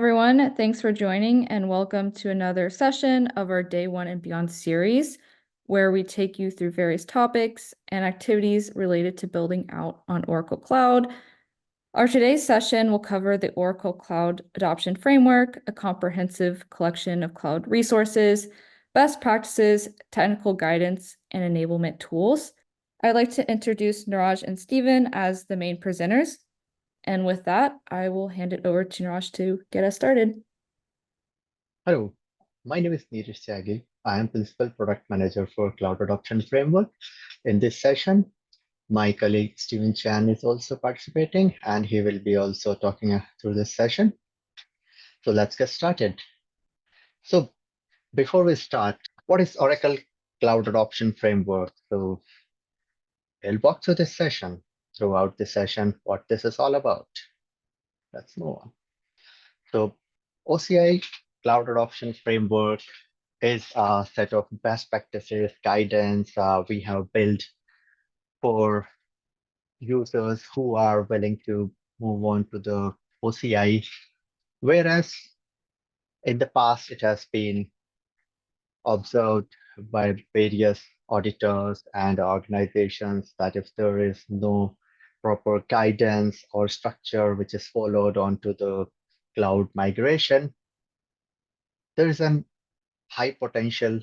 everyone. Thanks for joining and welcome to another session of our Day 1 and Beyond series, where we take you through various topics and activities related to building out on Oracle Cloud. Our today's session will cover the Oracle Cloud Adoption Framework, a comprehensive collection of cloud resources, best practices, technical guidance, and enablement tools. I'd like to introduce Niraj and Stephen as the main presenters. And with that, I will hand it over to Niraj to get us started. Hello, my name is Neeraj Tyagi. I am Principal Product Manager for Cloud Adoption Framework. In this session, my colleague Steven Chan is also participating, and he will be also talking through this session. So let's get started. So before we start, what is Oracle Cloud Adoption Framework? So we'll walk through this session, throughout the session, what this is all about. Let's move on. So OCI Cloud Adoption Framework is a set of best practices, guidance we have built for users who are willing to move on to the OCI, whereas in the past it has been observed by various auditors and organizations that if there is no proper guidance or structure which is followed onto the cloud migration, there is a high potential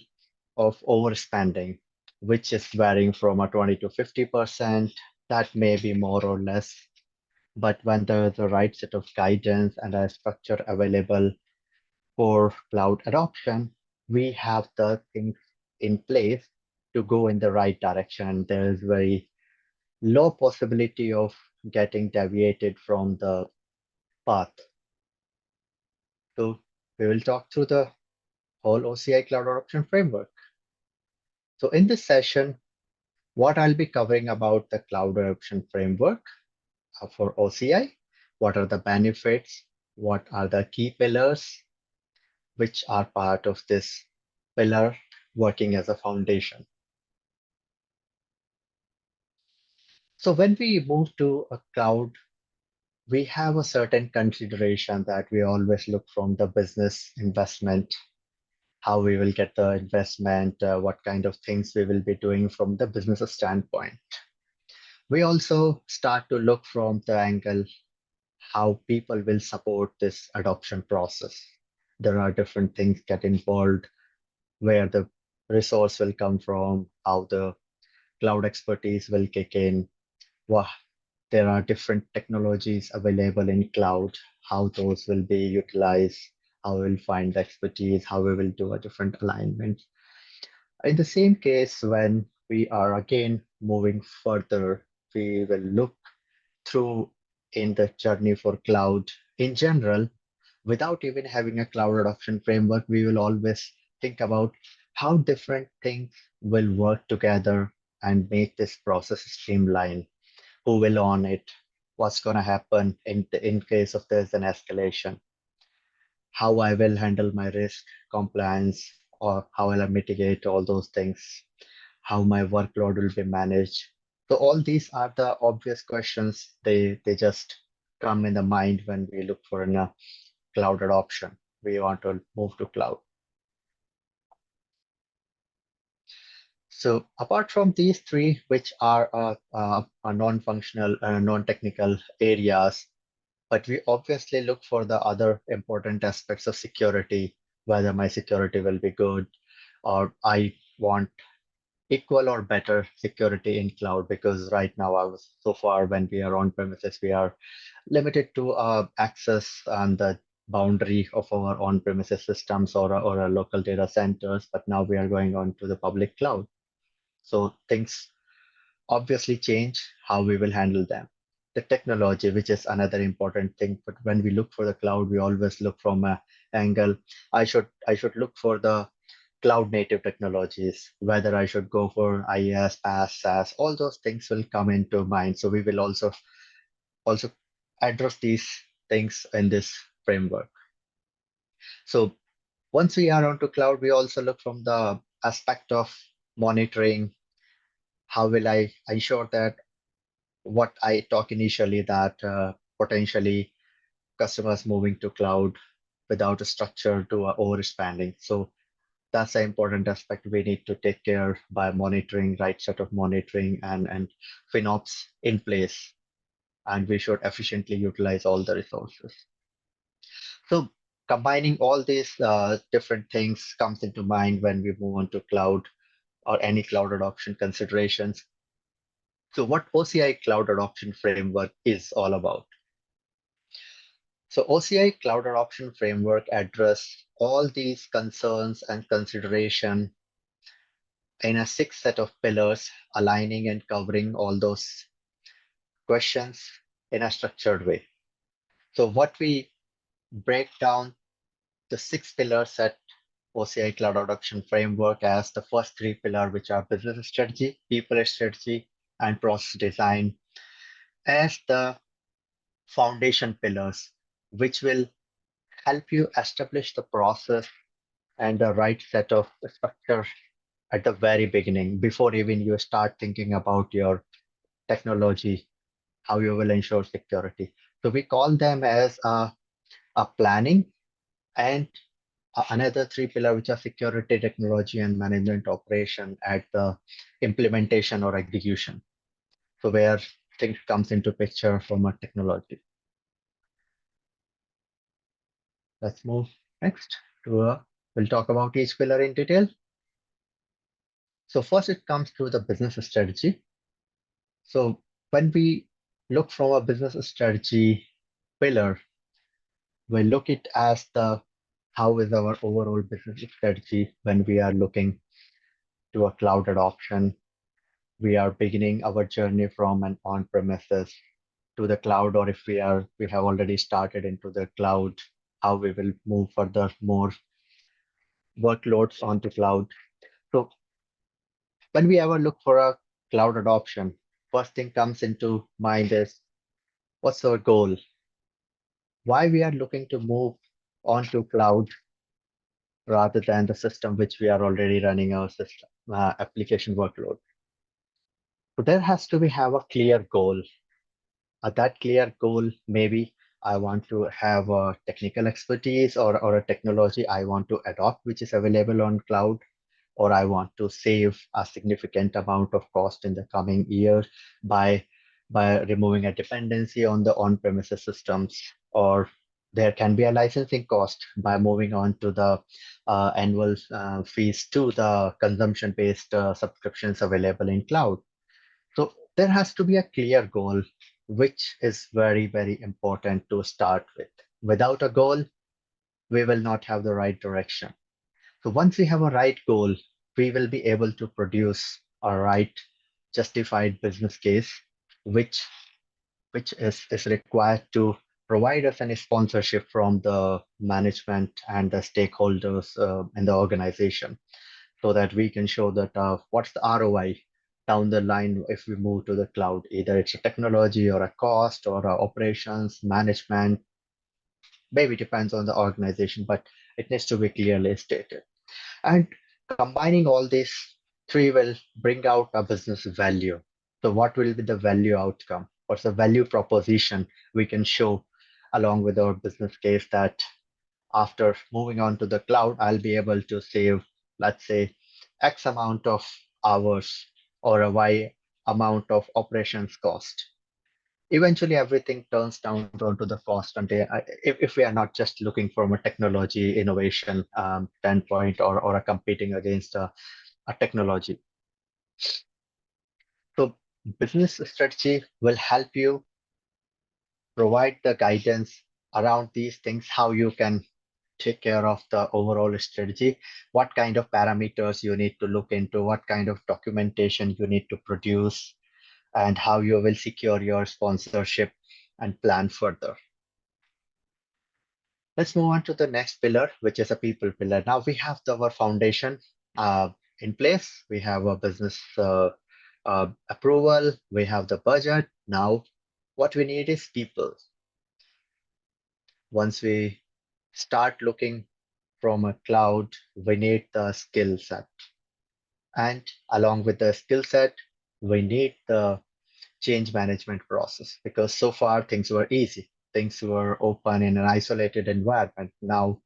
of overspending, which is varying from a 20 to 50%. That may be more or less. But when there is the right set of guidance and a structure available for cloud adoption, we have the things in place to go in the right direction. There is very low possibility of getting deviated from the path. So we will talk through the whole OCI Cloud Adoption Framework. So in this session, what I'll be covering about the Cloud Adoption Framework for OCI, what are the benefits, what are the key pillars, which are part of this pillar working as a foundation. So when we move to a cloud, we have a certain consideration that we always look from the business investment, how we will get the investment, what kind of things we will be doing from the business standpoint. We also start to look from the angle how people will support this adoption process. There are different things get involved, where the resource will come from, how the cloud expertise will kick in. Wow, there are different technologies available in cloud, how those will be utilized, how we'll find the expertise, how we will do a different alignment. In the same case, when we are again moving further, we will look through in the journey for cloud in general. Without even having a cloud adoption framework, we will always think about how different things will work together and make this process streamline. Who will own it? What's going to happen in case of there's an escalation? How I will handle my risk, compliance, or how will I mitigate all those things? How my workload will be managed? So all these are the obvious questions. They just come in the mind when we look for a cloud adoption. We want to move to cloud. So apart from these three, which are non-functional, non-technical areas, but we obviously look for the other important aspects of security, whether my security will be good, or I want equal or better security in cloud, because right now so far when we are on premises, we are limited to access and the boundary of our on-premises systems or our local data centers, but now we are going on to the public cloud. So things obviously change how we will handle them. The technology, which is another important thing, but when we look for the cloud, we always look from an angle. I should look for the cloud native technologies, whether I should go for IaaS, PaaS, SaaS, all those things will come into mind. So we will also address these things in this framework. So once we are onto cloud, we also look from the aspect of monitoring. How will I ensure that what I talk initially, that potentially customers moving to cloud, without a structure to overspending. So that's an important aspect we need to take care by monitoring, right set of monitoring and FinOps in place. And we should efficiently utilize all the resources. So combining all these different things comes into mind when we move on to cloud or any cloud adoption considerations. So what OCI Cloud Adoption Framework is all about. So OCI Cloud Adoption Framework address all these concerns and consideration in a 6 set of pillars, aligning and covering all those questions in a structured way. So what we break down the 6 pillars at OCI Cloud Adoption Framework as the first 3 pillars, which are business strategy, people strategy, and process design, as the foundation pillars, which will help you establish the process and the right set of structure at the very beginning, before even you start thinking about your technology, how you will ensure security. So we call them as a planning and another 3 pillars, which are security, technology, and management operation at the implementation or execution. So where things comes into picture from a technology. Let's move next to we'll talk about each pillar in detail. So first it comes to the business strategy. So when we look from a business strategy pillar, we look it as the how is our overall business strategy when we are looking to a cloud adoption. We are beginning our journey from an on-premises to the cloud, or if we have already started into the cloud, how we will move further more workloads onto cloud. So when we ever look for a cloud adoption, first thing comes into mind is what's our goal? Why we are looking to move onto cloud rather than the system which we are already running our system application workload. So there has to be have a clear goal. That clear goal, maybe I want to have a technical expertise or a technology I want to adopt, which is available on cloud, or I want to save a significant amount of cost in the coming year by removing a dependency on the on-premises systems, or there can be a licensing cost by moving on to the annual fees to the consumption-based subscriptions available in cloud. So there has to be a clear goal, which is very, very important to start with. Without a goal, we will not have the right direction. So once we have a right goal, we will be able to produce a right justified business case, which is required to provide us any sponsorship from the management and the stakeholders in the organization, so that we can show that what's the ROI down the line if we move to the cloud. Either it's a technology or a cost or a operations management, maybe depends on the organization, but it needs to be clearly stated. And combining all these 3 will bring out a business value. So what will be the value outcome? What's the value proposition we can show along with our business case that after moving on to the cloud, I'll be able to save, let's say, X amount of hours or a Y amount of operations cost. Eventually, everything turns down to the cost. And if we are not just looking from a technology innovation standpoint or a competing against a technology. So business strategy will help you provide the guidance around these things, how you can take care of the overall strategy, what kind of parameters you need to look into, what kind of documentation you need to produce, and how you will secure your sponsorship and plan further. Let's move on to the next pillar, which is a people pillar. Now we have our foundation in place. We have a business approval. We have the budget. Now what we need is people. Once we start looking from a cloud, we need the skill set. And along with the skill set, we need the change management process, because so far things were easy. things were open in an isolated environment. Now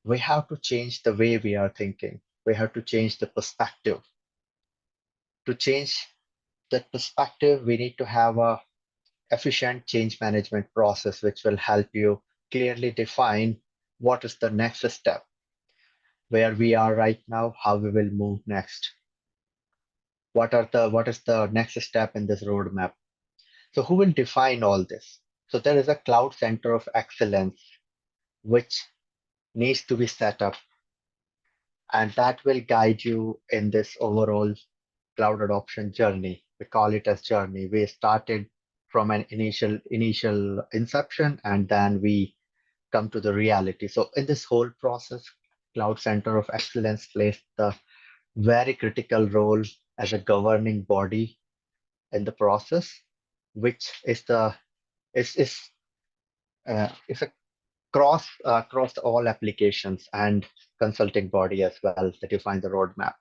we have to change the way we are thinking. We have to change the perspective. To change that perspective, we need to have a efficient change management process, which will help you clearly define what is the next step, where we are right now, how we will move next. What is the next step in this roadmap? So who will define all this? So there is a cloud center of excellence which needs to be set up, and that will guide you in this overall cloud adoption journey. We call it as journey. We started from an initial inception, and then we come to the reality. So in this whole process, Cloud Center of Excellence plays the very critical role as a governing body in the process, which is a cross all applications and consulting body as well that define the roadmap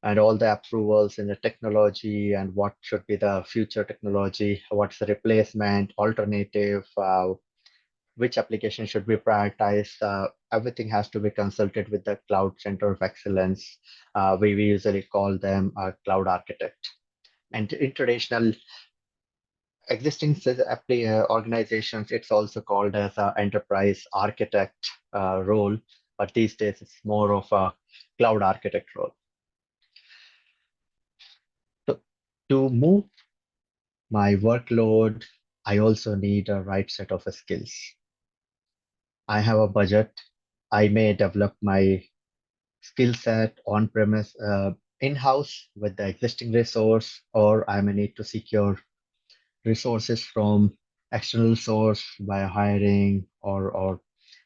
and all the approvals in the technology and what should be the future technology, what's the replacement, alternative, which application should be prioritized. Everything has to be consulted with the Cloud Center of Excellence. We usually call them a cloud architect. And in traditional existing organizations, it's also called as an enterprise architect role, but these days it's more of a cloud architect role. So to move my workload, I also need a right set of skills. I have a budget. I may develop my skill set on premise in-house with the existing resource, or I may need to secure resources from external source by hiring or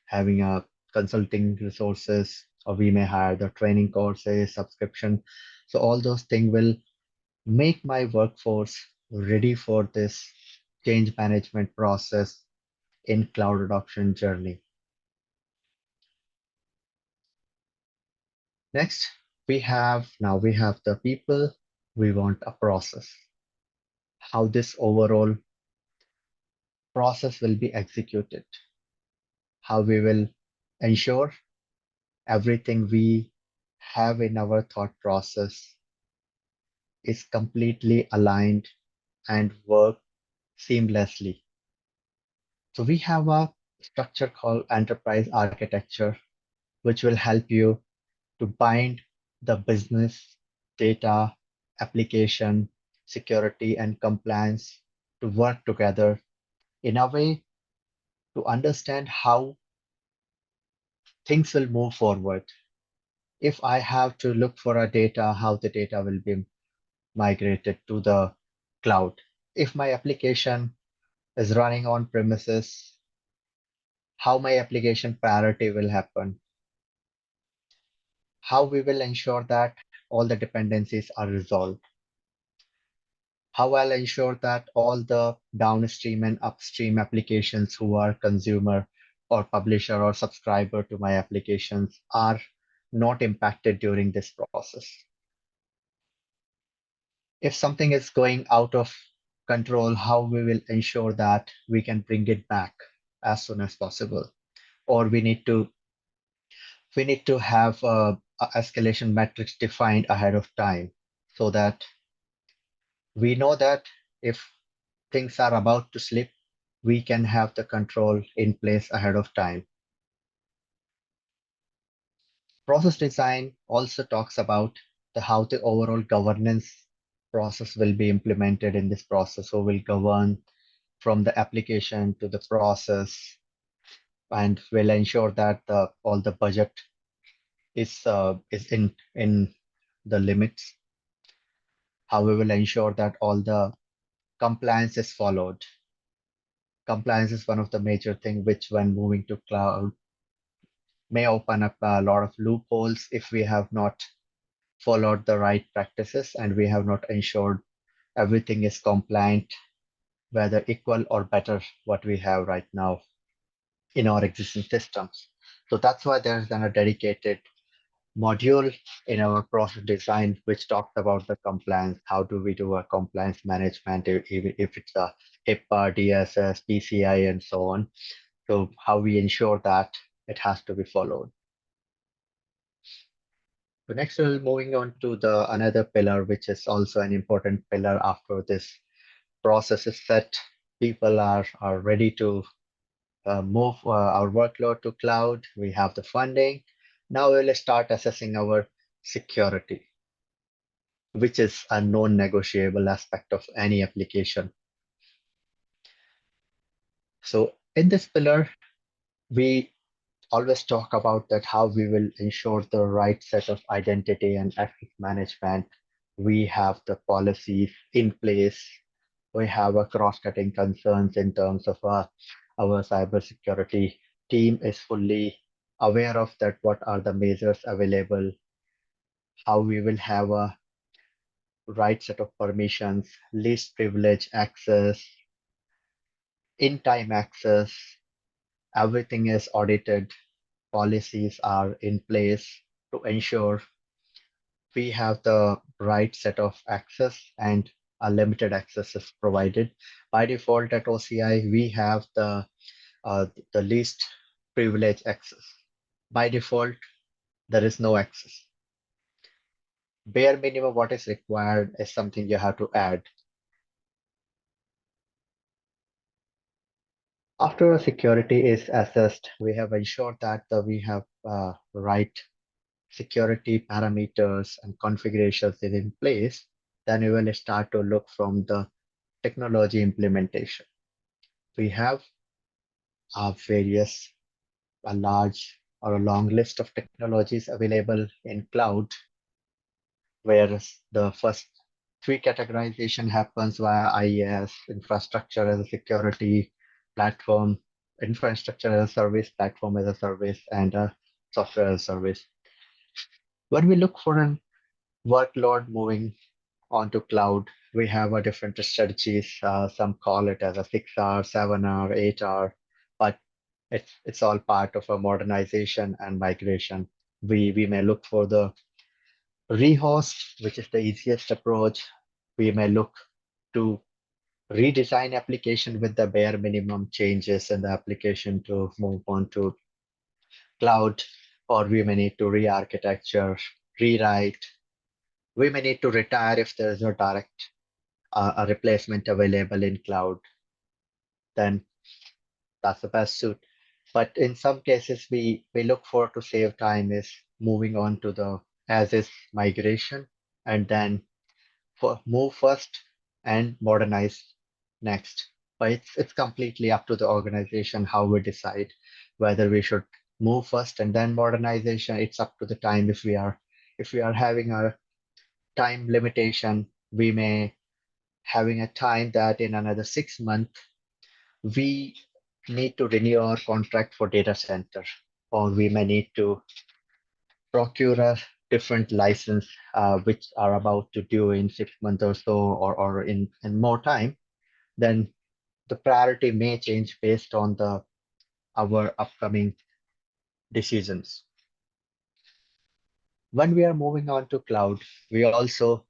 having a consulting resources, or we may hire the training courses, subscription. So all those things will make my workforce ready for this change management process in cloud adoption journey. Next, we have the people. We want a process. How this overall process will be executed. How we will ensure everything we have in our thought process is completely aligned and work seamlessly. So we have a structure called enterprise architecture, which will help you to bind the business, data, application, security, and compliance to work together in a way to understand how things will move forward. If I have to look for a data, how the data will be migrated to the cloud. If my application is running on premises, how my application priority will happen, how we will ensure that all the dependencies are resolved, how I'll ensure that all the downstream and upstream applications who are consumer or publisher or subscriber to my applications are not impacted during this process. If something is going out of control, how we will ensure that we can bring it back as soon as possible, or we need to have a escalation metrics defined ahead of time so that we know that if things are about to slip, we can have the control in place ahead of time. Process design also talks about how the overall governance process will be implemented in this process. So we'll govern from the application to the process, and will ensure that all the budget is in the limits. How we will ensure that all the compliance is followed. Compliance is one of the major things which, when moving to cloud, may open up a lot of loopholes if we have not followed the right practices and we have not ensured everything is compliant, whether equal or better what we have right now in our existing systems. So that's why there's then a dedicated module in our process design, which talks about the compliance. How do we do a compliance management, even if it's a HIPAA, DSS, PCI, and so on. So how we ensure that it has to be followed. So next, we're moving on to the another pillar, which is also an important pillar after this process is set. People are ready to move our workload to cloud. We have the funding. Now we'll start assessing our security, which is a non-negotiable aspect of any application. So in this pillar, we always talk about that how we will ensure the right set of identity and access management. We have the policies in place. We have a cross-cutting concerns in terms of our cybersecurity team is fully aware of that, what are the measures available, how we will have a right set of permissions, least privilege access, in-time access, everything is audited, policies are in place to ensure we have the right set of access and unlimited access is provided. By default at OCI, we have the least privilege access. By default, there is no access. Bare minimum what is required is something you have to add. After security is assessed, we have ensured that we have right security parameters and configurations is in place. Then we will start to look from the technology implementation. We have various, a large or a long list of technologies available in cloud, whereas the first three categorization happens via IaaS, infrastructure as a security platform, infrastructure as a service, platform as a service, and software as a service. When we look for a workload moving onto cloud, we have a different strategies. Some call it as a 6 hour, 7 hour, 8 hour, but it's all part of a modernization and migration. We may look for the rehost, which is the easiest approach. We may look to redesign application with the bare minimum changes in the application to move on to cloud, or we may need to re-architecture, rewrite. We may need to retire if there is no direct a replacement available in cloud. Then that's the best suit. But in some cases, we look for to save time is moving on to the as is migration and then move first and modernize next. But it's completely up to the organization how we decide whether we should move first and then modernization. It's up to the time. If we are having a time limitation, we may having a time that in another 6 months we need to renew our contract for data center, or we may need to procure a different license, which are about to due in 6 months or so, or in more time, then the priority may change based on our upcoming decisions. When we are moving on to cloud, we also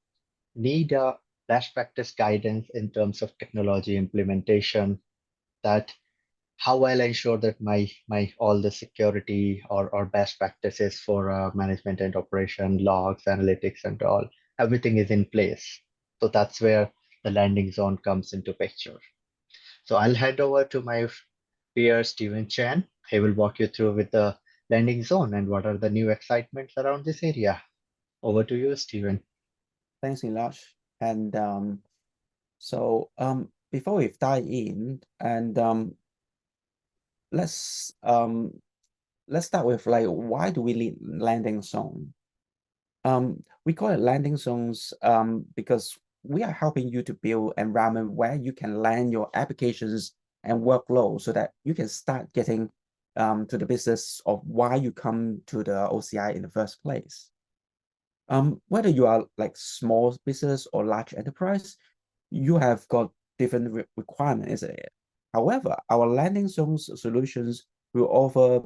need a best practice guidance in terms of technology implementation, that how I'll ensure that my all the security or best practices for management and operation, logs, analytics, and all, everything is in place. So that's where the landing zone comes into picture. So I'll hand over to my peer Steven Chan. He will walk you through with the landing zone and what are the new excitements around this area. Over to you, Steven. Thanks, Nilash. And before we dive in, and let's start with like, why do we need landing zone? We call it landing zones because we are helping you to build an environment where you can land your applications and workload so that you can start getting to the business of why you come to the OCI in the first place. Whether you are like small business or large enterprise, you have got different requirements, isn't it? However, our landing zones solutions will offer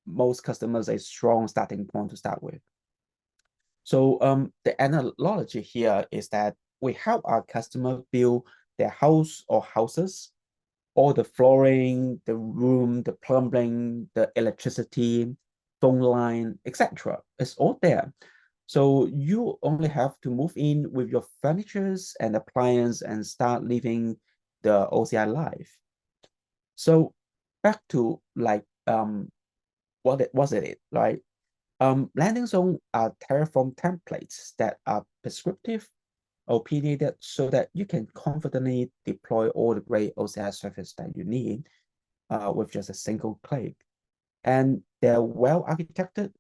most customers a strong starting point to start with. So the analogy here is that we help our customer build their house or houses, all the flooring, the room, the plumbing, the electricity, phone line, etc. It's all there. So you only have to move in with your furnitures and appliance and start living the OCI life. So back to like what was it, right? Landing zone are Terraform templates that are prescriptive, opinionated, so that you can confidently deploy all the great OCI service that you need with just a single click. And they're well architected.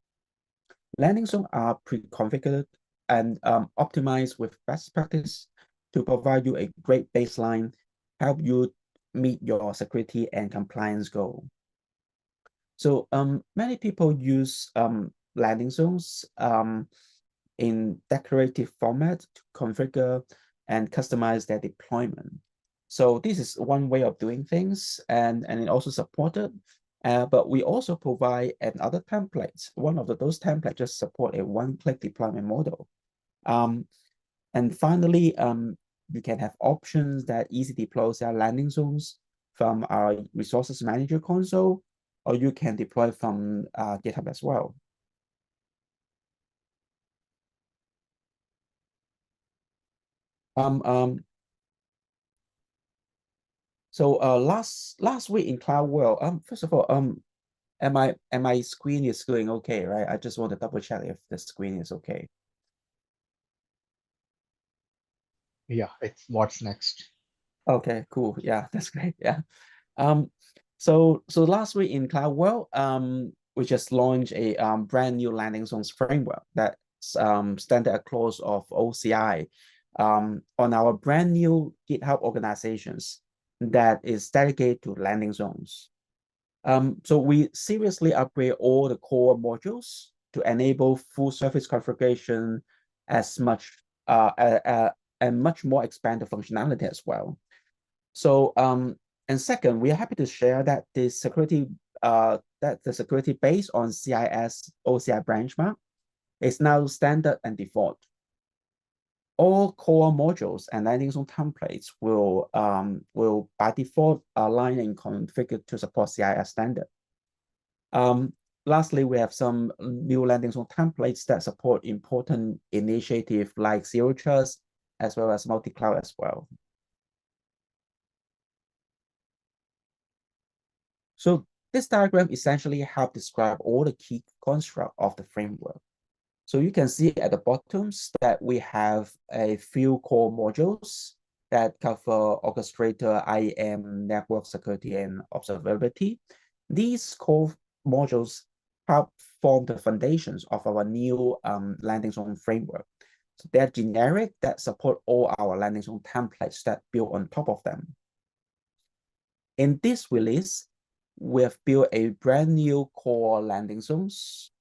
Landing zones are pre-configured and optimized with best practice to provide you a great baseline, help you meet your security and compliance goal. So many people use landing zones in decorative format to configure and customize their deployment. So this is one way of doing things, and it also supported. But we also provide another templates. One of those templates just support a one-click deployment model. And finally, you can have options that easy deploys our landing zones from our resources manager console, or you can deploy from GitHub as well. So last week in Cloud World, first of all, and my screen is doing okay, right? I just want to double check if the screen is okay. Yeah, it's what's next. Okay, cool. Yeah, that's great. Yeah. So last week in Cloud World, we just launched a brand new landing zones framework that's standard across of OCI on our brand new GitHub organizations that is dedicated to landing zones. So we seriously upgrade all the core modules to enable full service configuration as much and much more expanded functionality as well. So and second, we are happy to share that the security based on CIS OCI benchmark is now standard and default. All core modules and landing zone templates will by default align and configured to support CIS standard. Lastly, we have some new landing zone templates that support important initiatives like Zero Trust as well as multi-cloud as well. So this diagram essentially helps describe all the key construct of the framework. So you can see at the bottoms that we have a few core modules that cover orchestrator, IAM, network security, and observability. These core modules help form the foundations of our new landing zone framework. So they're generic that support all our landing zone templates that build on top of them. In this release, we have built a brand new core landing zones,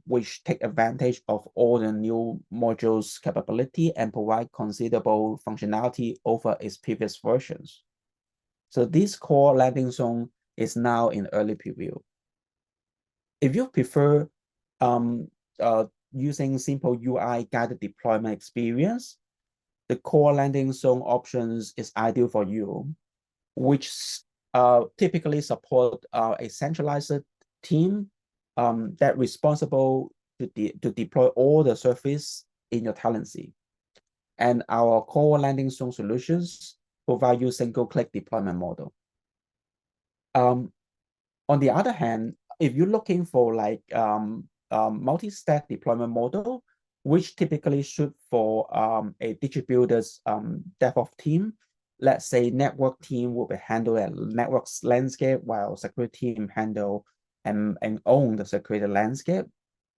which take advantage of all the new modules capability and provide considerable functionality over its previous versions. So this core landing zone is now in early preview. If you prefer using simple UI guided deployment experience, the core landing zone options is ideal for you, which typically support a centralized team that responsible to deploy all the service in your tenancy. And our core landing zone solutions provide you single-click deployment model. On the other hand, if you're looking for like multi-stack deployment model, which typically suit for a distributed DevOps team, let's say network team will be handled at network landscape while security team handle and own the security landscape,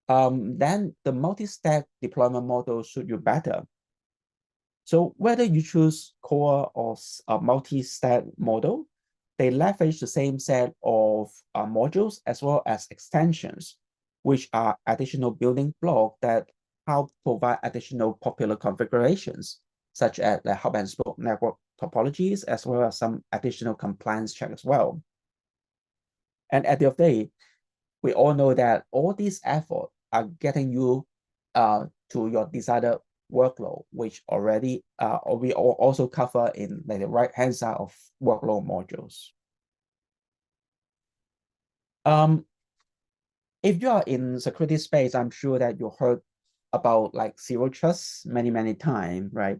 then the multi-stack deployment model suit you better. So whether you choose core or a multi-stack model, they leverage the same set of modules as well as extensions, which are additional building blocks that help provide additional popular configurations, such as the hub and spoke network topologies, as well as some additional compliance check as well. And at the end of the day, we all know that all these efforts are getting you to your desired workload, which already we also cover in like the right-hand side of workload modules. If you are in security space, I'm sure that you heard about like zero trust many times, right?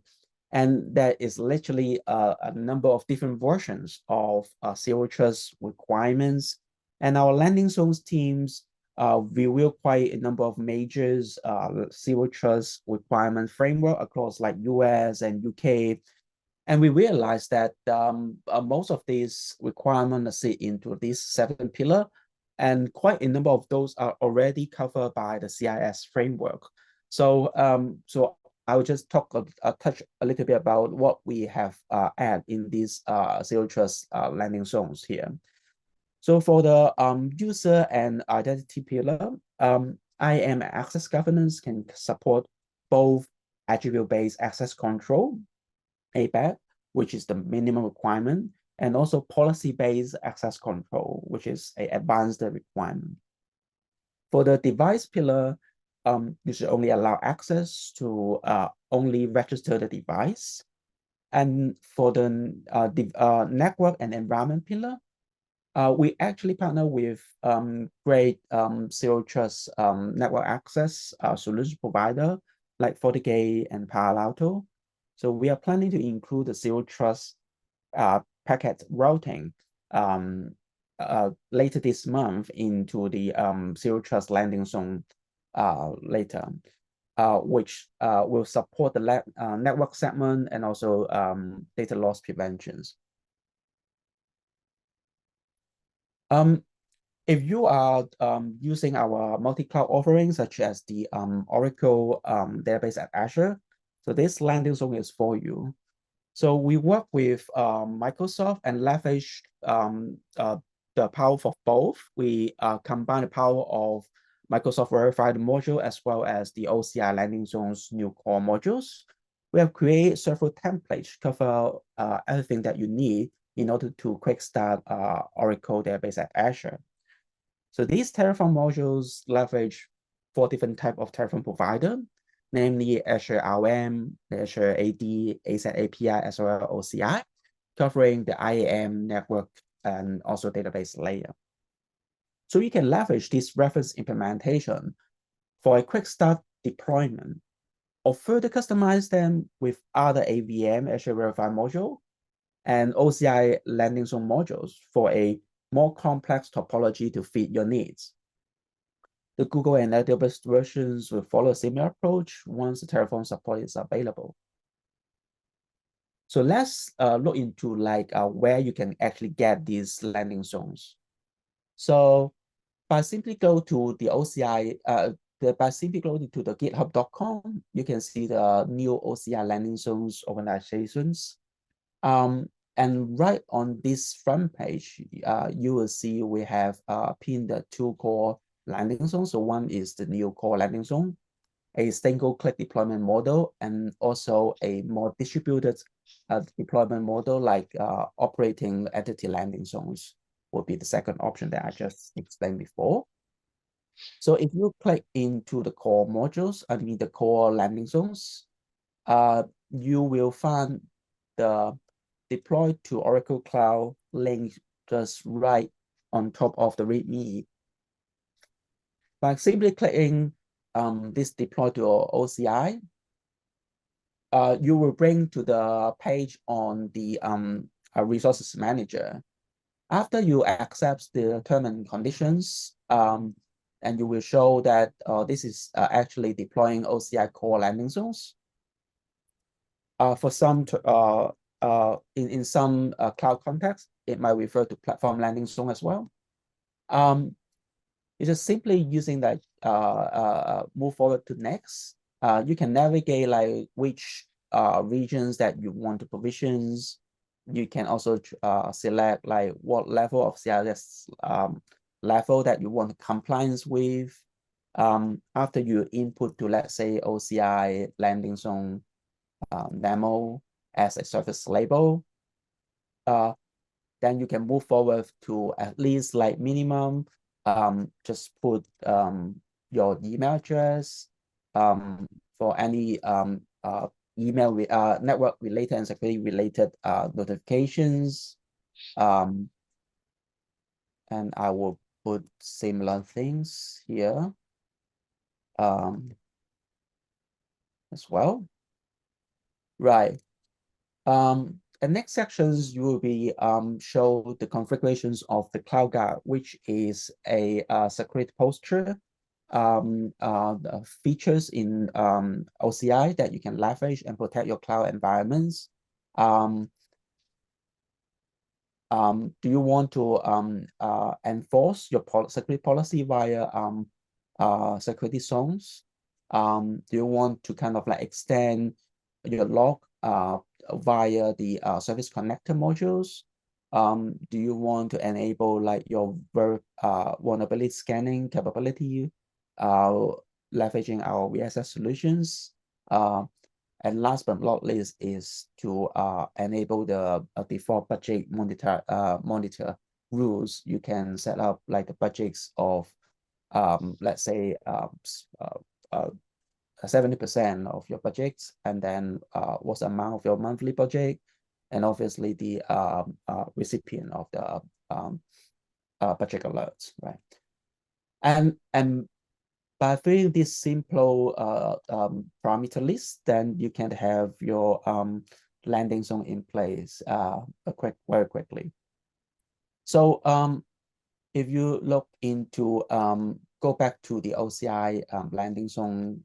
And there is literally a number of different versions of zero trust requirements. And our landing zones teams review quite a number of major zero trust requirement framework across like US and UK. And we realized that most of these requirements sit into these 7 pillars, and quite a number of those are already covered by the CIS framework. So, so I will just touch a little bit about what we have added in these zero trust landing zones here. So for the user and identity pillar, IAM access governance can support both attribute-based access control, ABAC, which is the minimum requirement, and also policy-based access control, which is an advanced requirement. For the device pillar, you should only allow access to only register the device. And for the network and environment pillar, we actually partner with great zero trust network access solution provider like FortiGate and Palo Alto. So we are planning to include the zero trust packet routing later this month into the zero trust landing zone later, which will support the network segment and also data loss preventions. If you are using our multi-cloud offerings, such as the Oracle database at Azure, so this landing zone is for you. So we work with Microsoft and leverage the power of both. We combine the power of Microsoft Verified module as well as the OCI landing zone's new core modules. We have created several templates to cover everything that you need in order to quick start Oracle database at Azure. So these Terraform modules leverage 4 different types of Terraform provider, namely Azure RM, Azure AD, AZ API, as well as OCI, covering the IAM network and also database layer. So you can leverage this reference implementation for a quick start deployment, or further customize them with other AVM, Azure Verified module, and OCI landing zone modules for a more complex topology to fit your needs. The Google and AWS versions will follow a similar approach once the Terraform support is available. So let's look into like where you can actually get these landing zones. So by simply go to the OCI, by simply going to the github.com, you can see the new OCI landing zones organizations. And right on this front page, you will see we have pinned the 2 core landing zones. So one is the new core landing zone, a single-click deployment model, and also a more distributed deployment model like operating entity landing zones would be the second option that I just explained before. So if you click into the core modules, I mean the core landing zones, you will find the deploy to Oracle Cloud link just right on top of the README. By simply clicking this deploy to OCI, you will bring to the page on the resources manager. After you accept the terms and conditions, and you will show that this is actually deploying OCI core landing zones. For some in some cloud context, it might refer to platform landing zone as well. It's just simply using that move forward to next. You can navigate like which regions that you want to provisions. You can also select like what level of CIS level that you want compliance with. After you input to, let's say, OCI landing zone demo as a service label, then you can move forward to at least like minimum, just put your email address for any email network related and security related notifications. And I will put similar things here as well. Right. The next sections you will be show the configurations of the Cloud Guard, which is a security posture features in OCI that you can leverage and protect your cloud environments. Do you want to enforce your security policy via security zones? Do you want to kind of like extend your log via the service connector modules? Do you want to enable like your vulnerability scanning capability, leveraging our VSS solutions? And last but not least is to enable the default budget monitor rules. You can set up like the budgets of, let's say, 70% of your budgets, and then what's the amount of your monthly budget, and obviously the recipient of the budget alerts, right? And by filling this simple parameter list, then you can have your landing zone in place very quickly. So if you look into go back to the OCI landing zone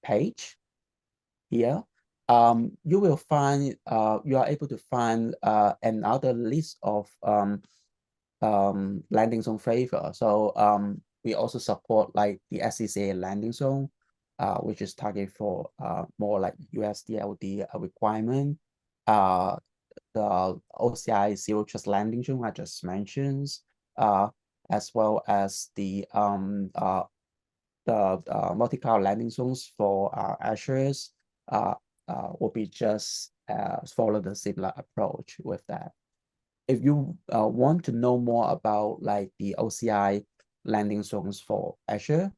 page here, you will find you are able to find another list of landing zone flavor. So we also support like the SCCA landing zone, which is targeted for more like USDLD requirement. The OCI Zero Trust landing zone I just mentioned, as well as the multi-cloud landing zones for Azure's will be just follow the similar approach with that. If you want to know more about like the OCI landing zones for Azure,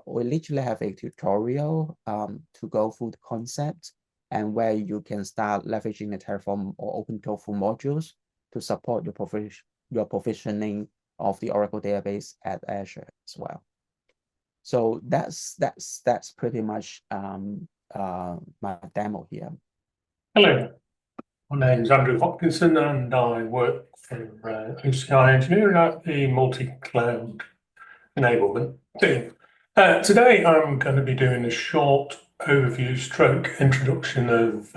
we literally have a tutorial to go through the concept and where you can start leveraging the Terraform or OpenTofu modules to support your provisioning of the Oracle database at Azure as well. So that's pretty much my demo here. Hello, my name is Andrew Hopkinson and I work for OCI Engineering at the multi-cloud enablement team. Today I'm going to be doing a short overview stroke introduction of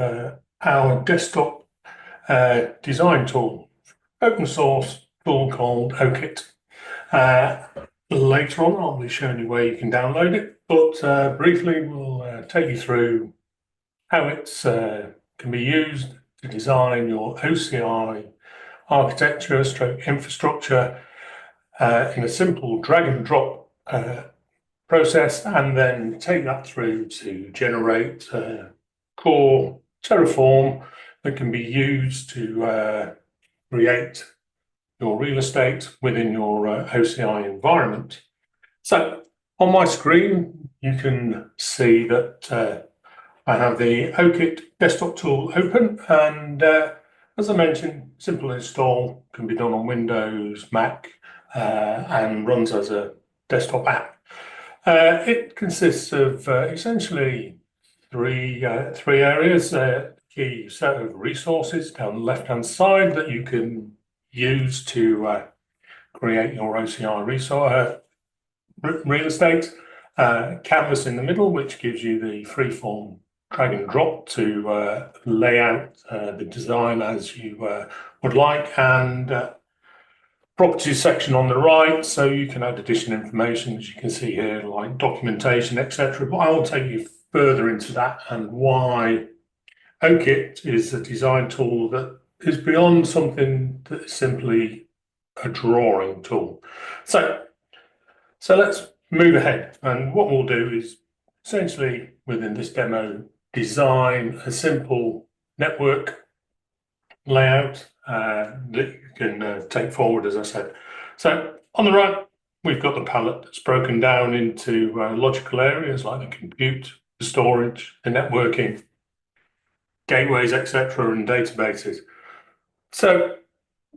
our desktop design tool, open source tool called OKIT. Later on I'll be showing you where you can download it, but briefly we'll take you through how it's can be used to design your OCI architecture stroke infrastructure in a simple drag and drop process, and then take that through to generate core Terraform that can be used to create your real estate within your OCI environment. So on my screen, you can see that I have the OKIT desktop tool open, and as I mentioned, simple install, can be done on Windows, Mac, and runs as a desktop app. It consists of essentially three areas. Key set of resources down the left-hand side that you can use to create your OCI real estate. Canvas in the middle, which gives you the freeform drag and drop to lay out the design as you would like, and properties section on the right, so you can add additional information, as you can see here, like documentation, etc. But I will take you further into that and why OKIT is a design tool that is beyond something that is simply a drawing tool. So let's move ahead, and what we'll do is essentially within this demo design a simple network layout that you can take forward, as I said. So on the right, we've got the palette that's broken down into logical areas like the compute, the storage, the networking, gateways, etc., and databases. So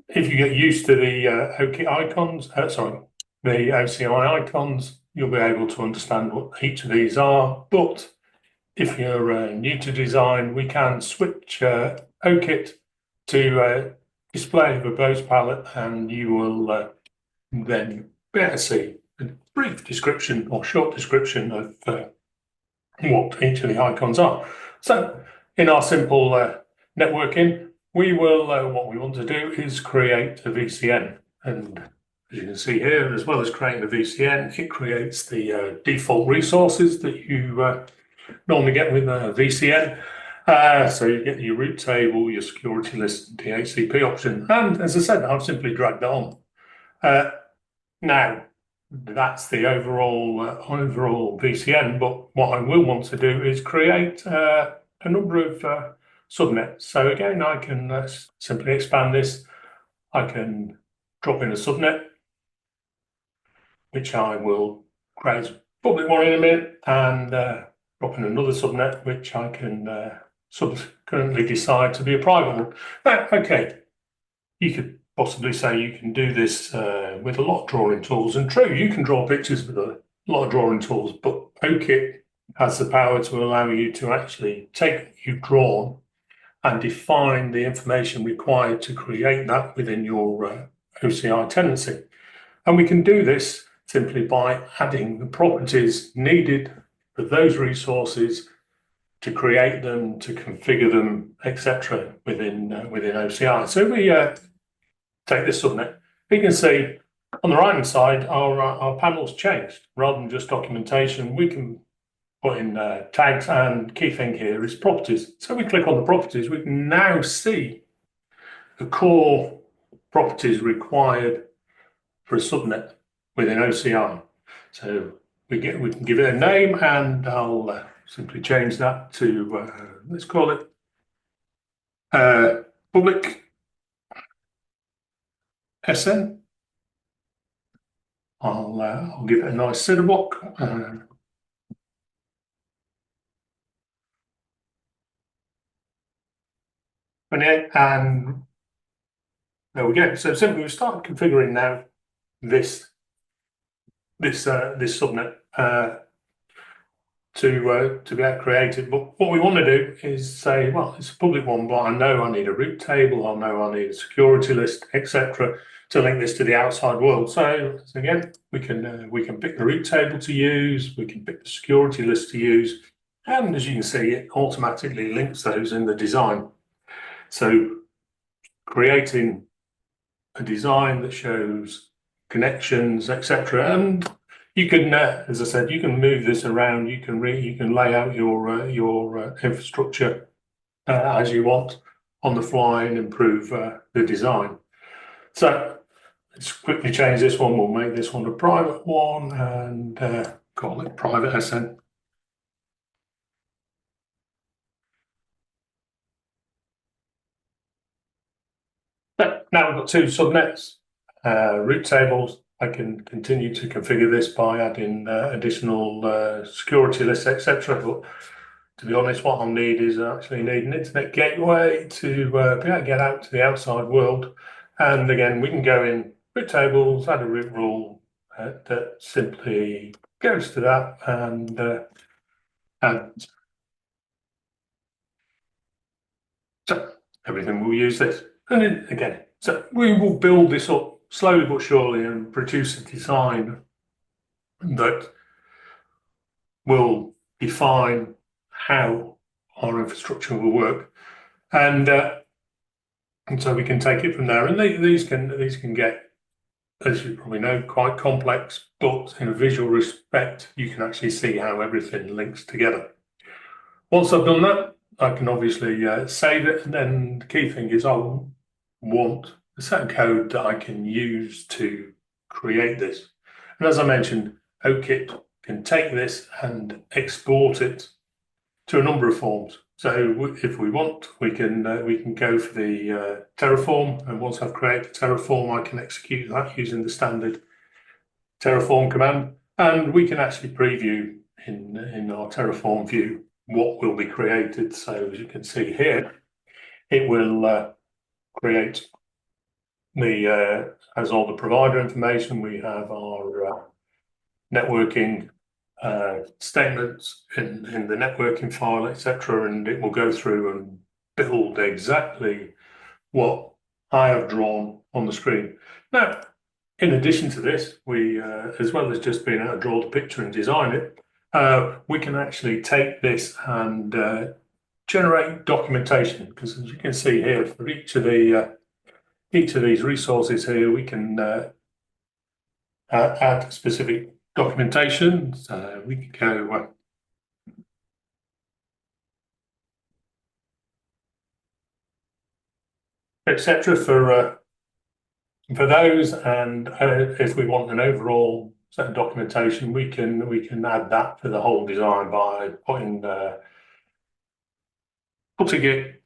if you get used to the OKIT icons, the OCI icons, you'll be able to understand what each of these are. But if you're new to design, we can switch OKIT to display verbose palette, and you will then be able to see a brief description or short description of what each of the icons are. So in our simple networking, we will, what we want to do is create a VCN. And as you can see here, as well as creating a VCN, it creates the default resources that you normally get with a VCN. So you get your root table, your security list, DHCP option. And as I said, I've simply dragged that on. Now, that's the overall VCN, but what I will want to do is create a number of subnets. So again, I can simply expand this. I can drop in a subnet, which I will create a public one in a minute, and drop in another subnet, which I can subsequently decide to be a private one. Now, okay, you could possibly say you can do this with a lot of drawing tools, and true, you can draw pictures with a lot of drawing tools, but OKIT has the power to allow you to actually take what you've drawn and define the information required to create that within your OCI tenancy. And we can do this simply by adding the properties needed for those resources to create them, to configure them, etc. within OCI. So we take this subnet, you can see on the right hand side our panel's changed. Rather than just documentation, we can put in tags, and key thing here is properties. So we click on the properties, we can now see the core properties required for a subnet within OCI. So we can give it a name, and I'll simply change that to let's call it public SN. I'll give it a nice center block. And there we go. So simply we start configuring now this subnet to be able to create it. But what we want to do is say, well, it's a public one, but I know I need a root table, I know I need a security list, etc., to link this to the outside world. So again, we can pick the root table to use, we can pick the security list to use, and as you can see, it automatically links those in the design. So creating a design that shows connections, etc., and you can, as I said, you can move this around. You can lay out your infrastructure as you want on the fly and improve the design. So let's quickly change this one. We'll make this one a private one and call it private SN. Now we've got two subnets, root tables. I can continue to configure this by adding additional security lists, etc. But to be honest, what I'll need is actually need an internet gateway to be able to get out to the outside world. And again, we can go in root tables, add a root rule that simply goes to that, and so everything will use this. And then again, so we will build this up slowly but surely and produce a design that will define how our infrastructure will work, and so we can take it from there. And these can get, as you probably know, quite complex, but in a visual respect, you can actually see how everything links together. Once I've done that, I can obviously save it, and then the key thing is I want a set of code that I can use to create this. And as I mentioned, OKIT can take this and export it to a number of forms. So if we want, we can go for the Terraform, and once I've created the Terraform, I can execute that using the standard Terraform command, and we can actually preview in our Terraform view what will be created. So as you can see here, it will create has all the provider information. We have our networking statements in the networking file, etc., and it will go through and build exactly what I have drawn on the screen. Now, in addition to this, we, as well as just being able to draw the picture and design it, we can actually take this and generate documentation, because as you can see here, for each of these resources here, we can add specific documentation. So we can go etc. for those, and if we want an overall set of documentation, we can add that for the whole design by putting it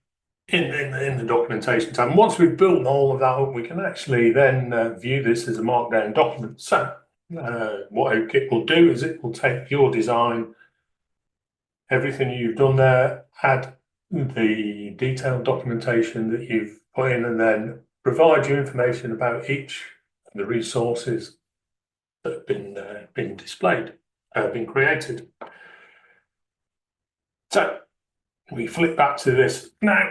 in the documentation tab. And once we've built all of that up, we can actually then view this as a markdown document. So what OKIT will do is it will take your design, everything you've done there, add the detailed documentation that you've put in, and then provide you information about each of the resources that have been displayed, been created. So we flip back to this. Now,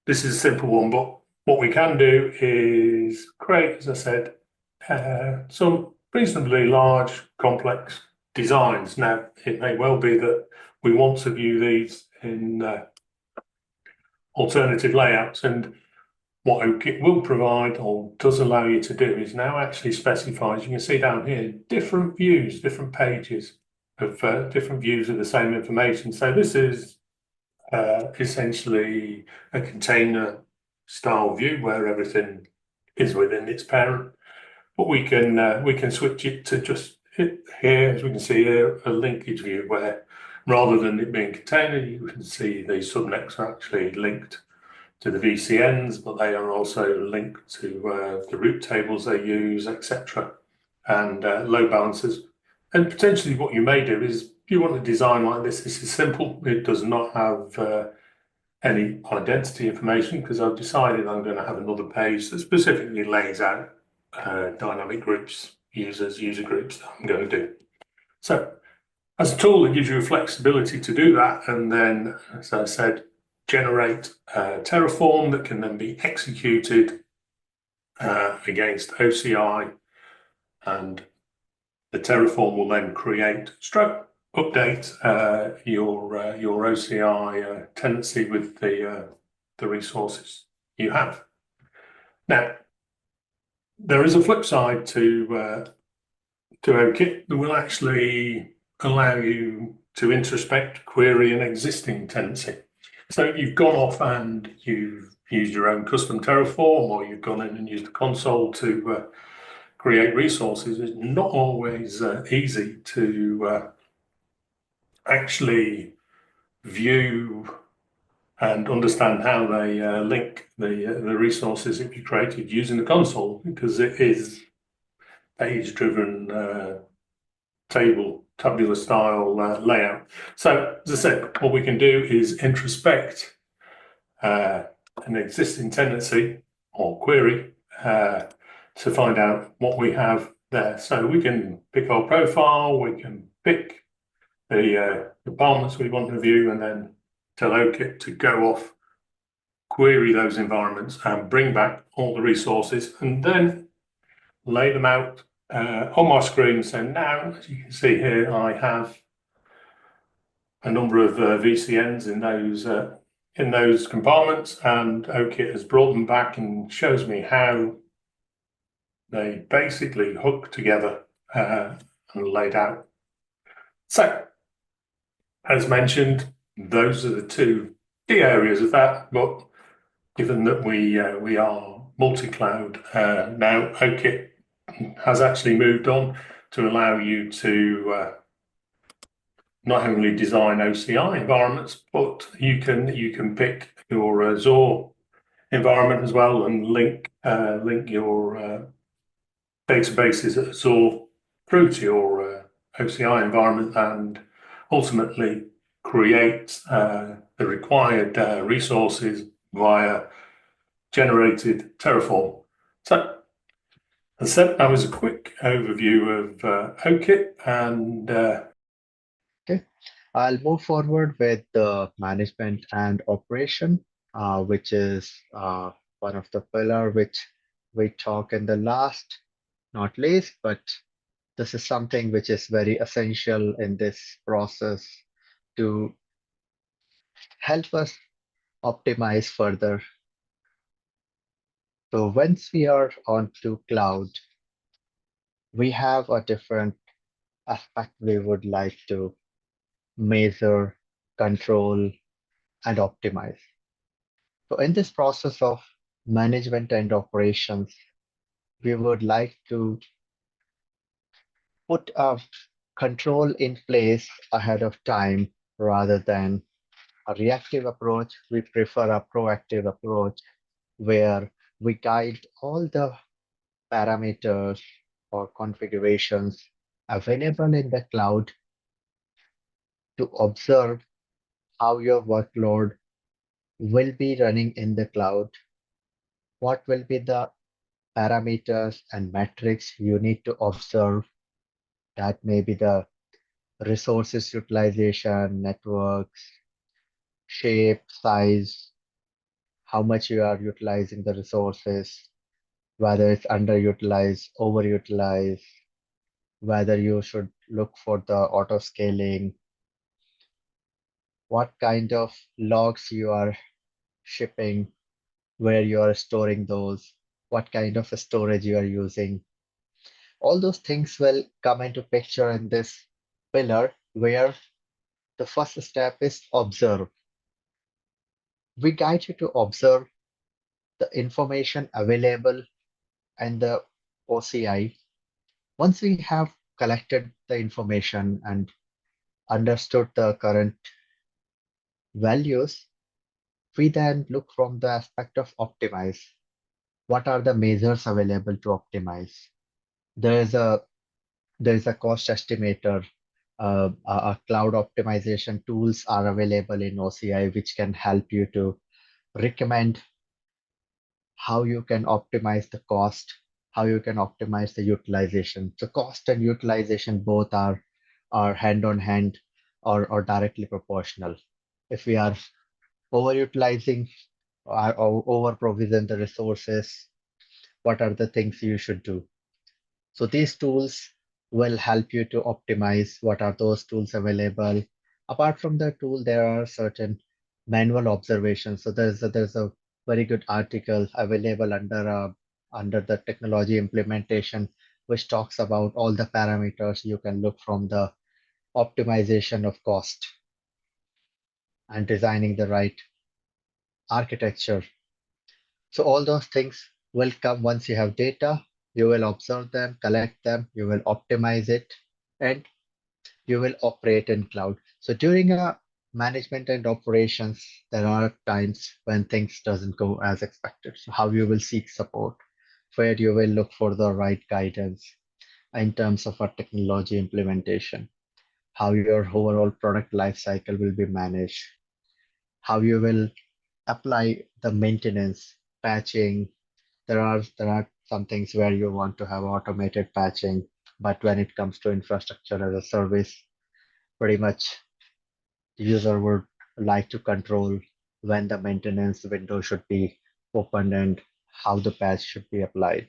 this is a simple one, but what we can do is create, as I said, some reasonably large, complex designs. Now, it may well be that we want to view these in alternative layouts, and what OKIT will provide, or does allow you to do, is now actually specifies, you can see down here, different views, different pages of different views of the same information. So this is essentially a container style view where everything is within its parent, but we can switch it to just here, as we can see here, a linkage view, where rather than it being container, you can see the subnets are actually linked to the VCNs, but they are also linked to the route tables they use, etc., and load balancers. And potentially what you may do is, if you want a design like this is simple. It does not have any identity information, because I've decided I'm going to have another page that specifically lays out dynamic groups, user groups that I'm going to do. So as a tool, it gives you a flexibility to do that, and then, as I said, generate Terraform that can then be executed against OCI, and the Terraform will then create, update your OCI tenancy with the resources you have. Now, there is a flip side to OKIT that will actually allow you to introspect, query an existing tenancy. So if you've gone off and you've used your own custom Terraform, or you've gone in and used the console to create resources, it's not always easy to actually view and understand how they link the resources that you created using the console, because it is page-driven tabular style layout. So, as I said, what we can do is introspect an existing tenancy or query to find out what we have there. So we can pick our profile, we can pick the departments we want to view, and then tell OKIT to go off, query those environments, and bring back all the resources, and then lay them out on my screen. So now, as you can see here, I have a number of VCNs in those compartments, and OKIT has brought them back and shows me how they basically hook together and laid out. So, as mentioned, those are the two key areas of that. But given that we are multi-cloud now, OKIT has actually moved on to allow you to not only design OCI environments, but you can pick your Azure environment as well, and link your databases that absorb through to your OCI environment and ultimately create the required resources via generated Terraform. So, as I said, that was a quick overview of OKIT, and Okay, I'll move forward with the management and operation, which is one of the pillar which we talk in the last, not least, but this is something which is very essential in this process to help us optimize further. So once we are onto cloud, we have a different aspect we would like to measure, control, and optimize. So in this process of management and operations, we would like to put a control in place ahead of time rather than a reactive approach. We prefer a proactive approach where we guide all the parameters or configurations available in the cloud to observe how your workload will be running in the cloud, what will be the parameters and metrics you need to observe. That may be the resources utilization, networks, shape, size, how much you are utilizing the resources, whether it's underutilized, overutilized, whether you should look for the auto scaling, what kind of logs you are shipping, where you are storing those, what kind of storage you are using. All those things will come into picture in this pillar where the first step is observe. We guide you to observe the information available in the OCI. Once we have collected the information and understood the current values, we then look from the aspect of optimize. What are the measures available to optimize? There is a cost estimator. Cloud optimization tools are available in OCI, which can help you to recommend how you can optimize the cost, how you can optimize the utilization. So cost and utilization both are hand on hand or directly proportional. If we are overutilizing or over provision the resources, what are the things you should do? So these tools will help you to optimize. What are those tools available? Apart from the tool, there are certain manual observations. So there's a very good article available under the technology implementation, which talks about all the parameters you can look from the optimization of cost and designing the right architecture. So all those things will come once you have data. You will observe them, collect them, you will optimize it, and you will operate in cloud. So during a management and operations, there are times when things doesn't go as expected. So how you will seek support, where you will look for the right guidance in terms of a technology implementation, how your overall product lifecycle will be managed, how you will apply the maintenance, patching. There are some things where you want to have automated patching, but when it comes to infrastructure as a service, pretty much the user would like to control when the maintenance window should be opened and how the patch should be applied.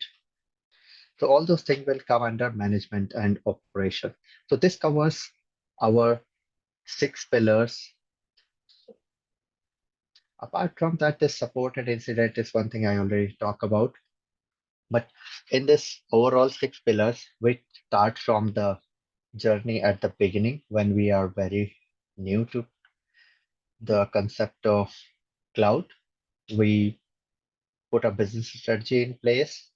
So all those things will come under management and operation. So this covers our 6 pillars. Apart from that, this support and incident is one thing I already talked about. But in this overall 6 pillars, we start from the journey at the beginning when we are very new to the concept of cloud. We put a business strategy in place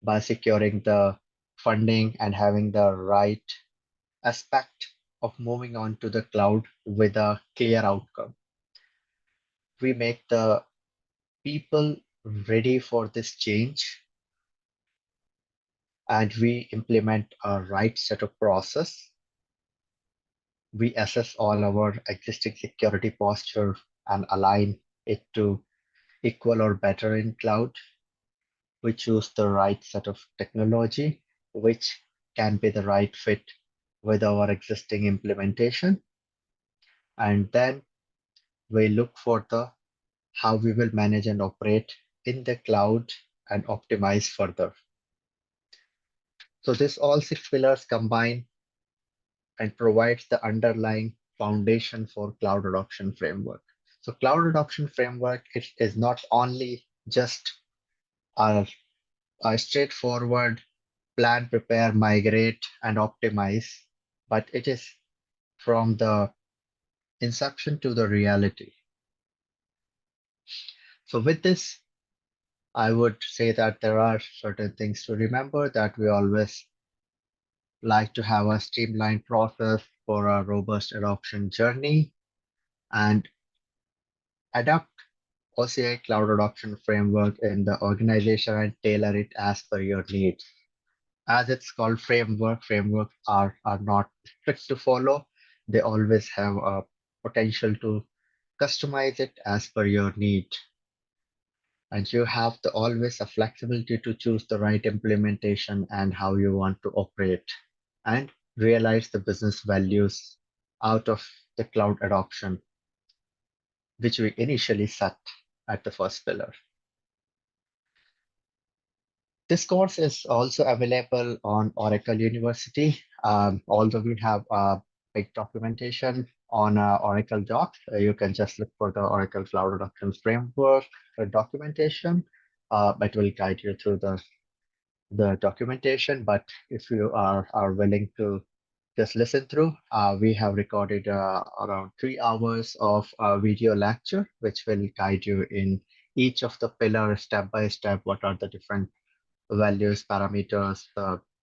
by securing the funding and having the right aspect of moving on to the cloud with a clear outcome. We make the people ready for this change and we implement a right set of process. We assess all our existing security posture and align it to equal or better in cloud. We choose the right set of technology, which can be the right fit with our existing implementation. And then we look for the how we will manage and operate in the cloud and optimize further. So this all 6 pillars combine and provides the underlying foundation for cloud adoption framework. So cloud adoption framework is not only just a straightforward plan, prepare, migrate, and optimize, but it is from the inception to the reality. So with this, I would say that there are certain things to remember, that we always like to have a streamlined process for a robust adoption journey and adapt OCI Cloud Adoption Framework in the organization and tailor it as per your needs. As it's called framework, frameworks are not strict to follow. They always have a potential to customize it as per your need. And you have always a flexibility to choose the right implementation and how you want to operate and realize the business values out of the cloud adoption, which we initially set at the first pillar. This course is also available on Oracle University. Although we have a big documentation on Oracle Docs, you can just look for the Oracle Cloud Adoption Framework documentation. It will guide you through the documentation. But if you are willing to just listen through, we have recorded around 3 hours of video lecture, which will guide you in each of the pillars step by step. What are the different values, parameters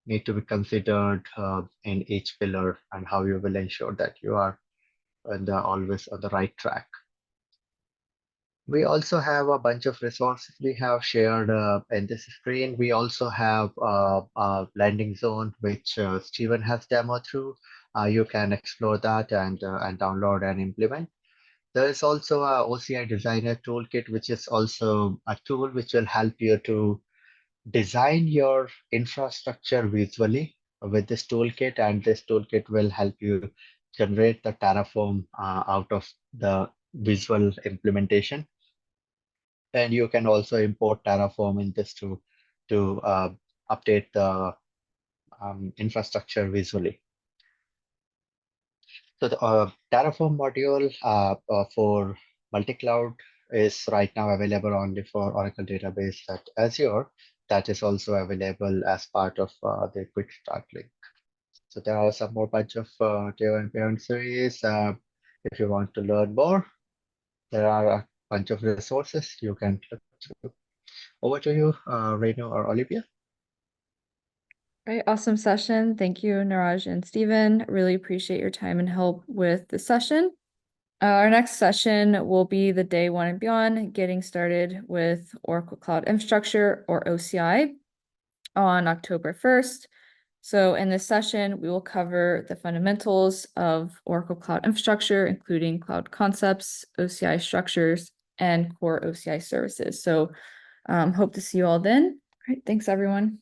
need to be considered in each pillar, and how you will ensure that you are always on the right track. We also have a bunch of resources we have shared in this screen. We also have a landing zone, which Stephen has demoed through. You can explore that and download and implement. There is also a OCI Designer Toolkit, which is also a tool which will help you to design your infrastructure visually with this toolkit, and this toolkit will help you generate the Terraform out of the visual implementation. And you can also import Terraform in this to update the infrastructure visually. So the Terraform module for multi-cloud is right now available only for Oracle database at Azure. That is also available as part of the quick start link. So there are some more bunch of Day and Beyond series. If you want to learn more, there are a bunch of resources you can look through. Over to you, Renu or Olivia. Right, awesome session. Thank you, Niraj and Stephen. Really appreciate your time and help with the session. Our next session will be the Day 1 and Beyond, getting started with Oracle Cloud Infrastructure, or OCI, on October 1st. So in this session, we will cover the fundamentals of Oracle Cloud Infrastructure, including cloud concepts, OCI structures, and core OCI services. So hope to see you all then. All right, thanks everyone.